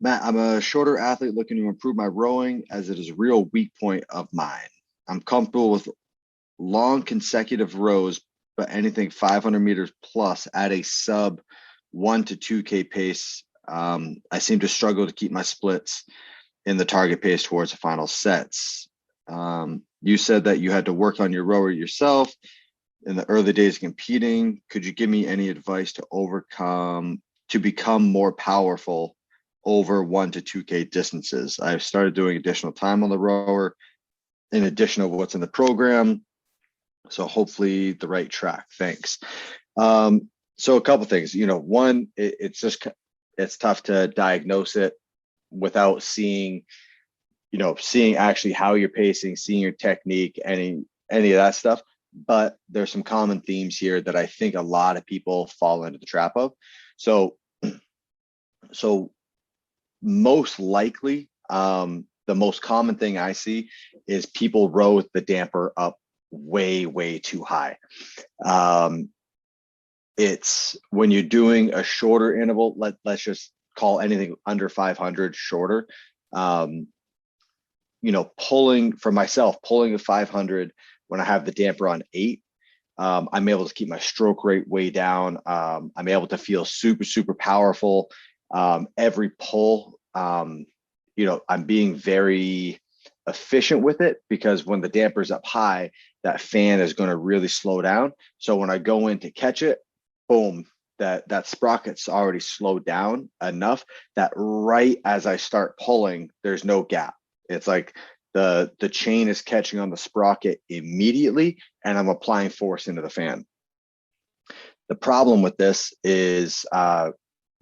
Matt, I'm a shorter athlete looking to improve my rowing as it is a real weak point of mine. I'm comfortable with long consecutive rows, but anything 500 meters plus at a sub 1 to 2K pace. I seem to struggle to keep my splits in the target pace towards the final sets. You said that you had to work on your rower yourself in the early days of competing. Could you give me any advice to become more powerful over 1 to 2K distances? I've started doing additional time on the rower in addition to what's in the program. So hopefully the right track. Thanks. So a couple things, one, it's tough to diagnose it without seeing actually how you're pacing, seeing your technique, any of that stuff. But there's some common themes here that I think a lot of people fall into the trap of. So most likely, the most common thing I see is people row the damper up way too high. It's when you're doing a shorter interval, let's just call anything under 500 shorter. Pulling for myself, pulling a 500 when I have the damper on 8, I'm able to keep my stroke rate way down. I'm able to feel super powerful. Every pull, I'm being very efficient with it because when the damper's up high, that fan is going to really slow down. So when I go in to catch it, boom, that sprocket's already slowed down enough that right as I start pulling, there's no gap. It's like the chain is catching on the sprocket immediately, and I'm applying force into the fan. The problem with this is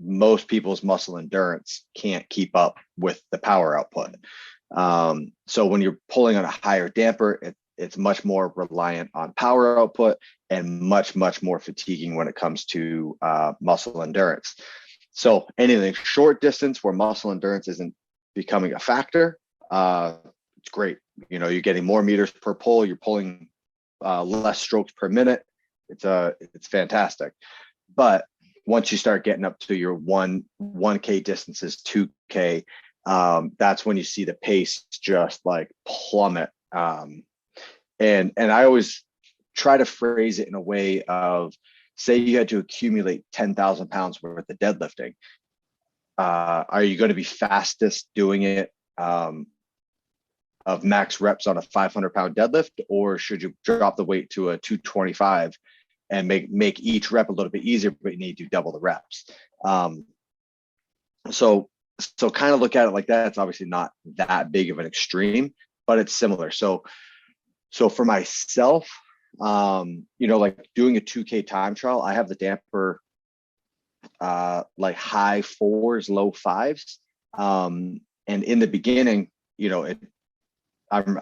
most people's muscle endurance can't keep up with the power output. So when you're pulling on a higher damper, it's much more reliant on power output and much more fatiguing when it comes to muscle endurance. So anything short distance where muscle endurance isn't becoming a factor, it's great. You're getting more meters per pull. You're pulling less strokes per minute. It's fantastic. But once you start getting up to your 1K distances, 2K, that's when you see the pace just like plummet. And I always try to phrase it in a way of, say you had to accumulate 10,000 pounds worth of deadlifting. Are you going to be fastest doing it of max reps on a 500-pound deadlift, or should you drop the weight to a 225 and make each rep a little bit easier, but you need to double the reps? So kind of look at it like that. It's obviously not that big of an extreme, but it's similar. So for myself, like doing a 2K time trial, I have the damper like high 4s, low 5s. And in the beginning, I'm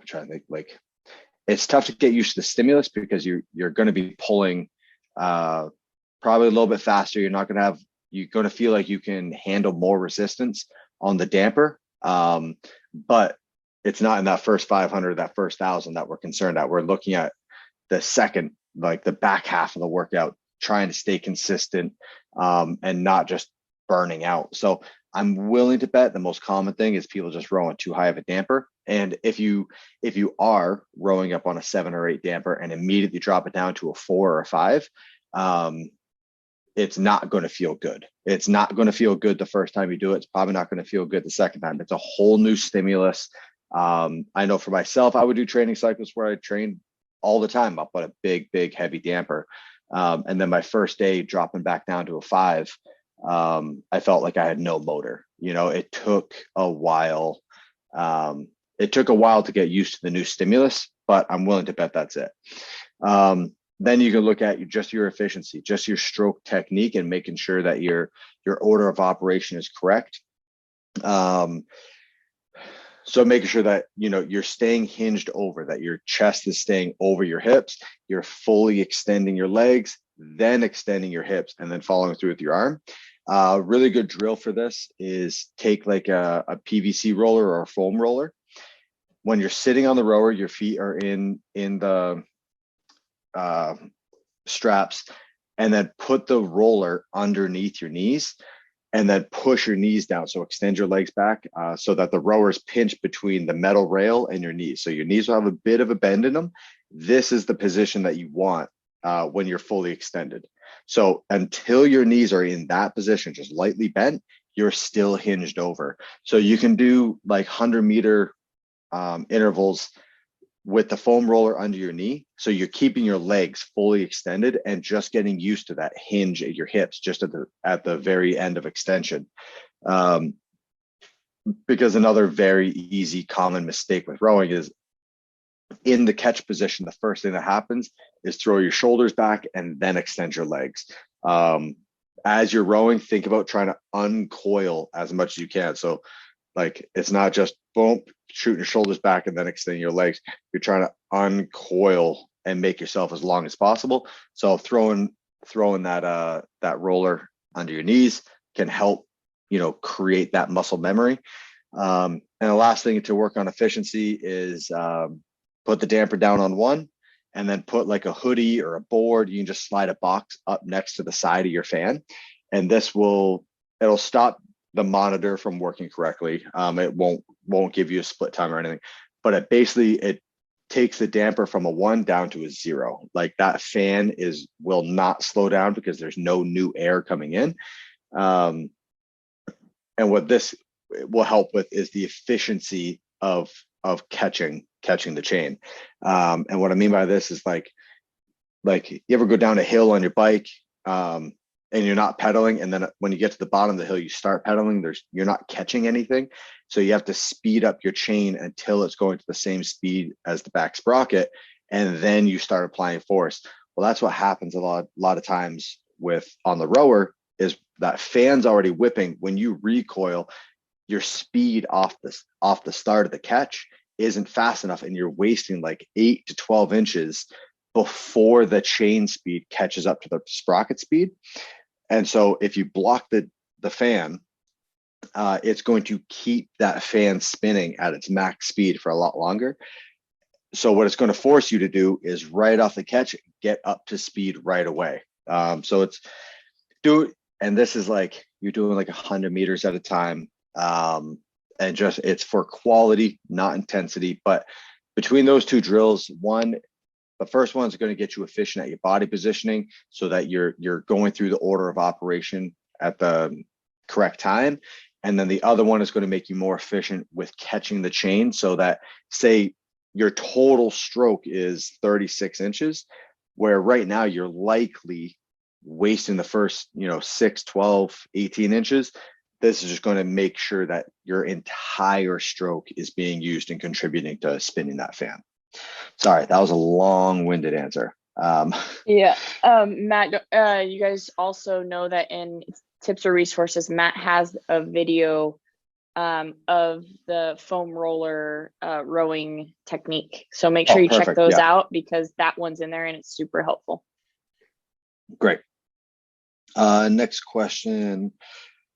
trying to think, like, it's tough to get used to the stimulus because you're going to be pulling probably a little bit faster. You're going to feel like you can handle more resistance on the damper. But it's not in that first 500, that first 1,000 that we're concerned at. We're looking at the second, like the back half of the workout, trying to stay consistent and not just burning out. So I'm willing to bet the most common thing is people just rowing too high of a damper. And if you are rowing up on a 7 or 8 damper and immediately drop it down to a 4 or a 5, it's not going to feel good. It's not going to feel good the first time you do it. It's probably not going to feel good the second time. It's a whole new stimulus. I know for myself, I would do training cycles where I train all the time up on a big heavy damper. And then my first day dropping back down to a 5, I felt like I had no motor. It took a while. It took a while to get used to the new stimulus, but I'm willing to bet that's it. Then you can look at just your efficiency, just your stroke technique, and making sure that your order of operation is correct. So making sure that, you're staying hinged over, that your chest is staying over your hips, you're fully extending your legs, then extending your hips, and then following through with your arm. Really good drill for this is take like a PVC roller or a foam roller. When you're sitting on the rower, your feet are in the straps, and then put the roller underneath your knees and then push your knees down. So extend your legs back so that the rowers pinch between the metal rail and your knees. So your knees will have a bit of a bend in them. This is the position that you want when you're fully extended. So until your knees are in that position, just lightly bent, you're still hinged over. So you can do like 100-meter intervals with the foam roller under your knee. So you're keeping your legs fully extended and just getting used to that hinge at your hips, just at the very end of extension. Because another very easy common mistake with rowing is in the catch position, the first thing that happens is throw your shoulders back and then extend your legs. As you're rowing, think about trying to uncoil as much as you can. So like, it's not just boom, shooting your shoulders back and then extending your legs. You're trying to uncoil and make yourself as long as possible. So throwing that roller under your knees can help, create that muscle memory. And the last thing to work on efficiency is put the damper down on one, and then put like a hoodie or a board. You can just slide a box up next to the side of your fan, and it'll stop the monitor from working correctly. It won't give you a split time or anything, but it takes the damper from a 1 down to a 0. Like that fan will not slow down because there's no new air coming in. And what this will help with is the efficiency of catching the chain. And what I mean by this is like you ever go down a hill on your bike, and you're not pedaling, and then when you get to the bottom of the hill, you start pedaling, you're not catching anything. So you have to speed up your chain until it's going to the same speed as the back sprocket, and then you start applying force. Well, that's what happens a lot of times on the rower, is that fan's already whipping. When you recoil, your speed off the start of the catch isn't fast enough, and you're wasting like 8 to 12 inches before the chain speed catches up to the sprocket speed. And so if you block the fan, it's going to keep that fan spinning at its max speed for a lot longer. So what it's going to force you to do is right off the catch, get up to speed right away. So and this is like, you're doing like 100 meters at a time. And it's for quality, not intensity. But between those two drills, the first one is going to get you efficient at your body positioning so that you're going through the order of operation at the correct time. And then the other one is going to make you more efficient with catching the chain, so that, say, your total stroke is 36 inches, where right now you're likely wasting the first, 6, 12, 18 inches. This is just going to make sure that your entire stroke is being used and contributing to spinning that fan. Sorry, that was a long-winded answer. Yeah, Matt, you guys also know that in tips or resources, Matt has a video of the foam roller rowing technique. So make sure you check those out, because that one's in there and it's super helpful. Great. Next question.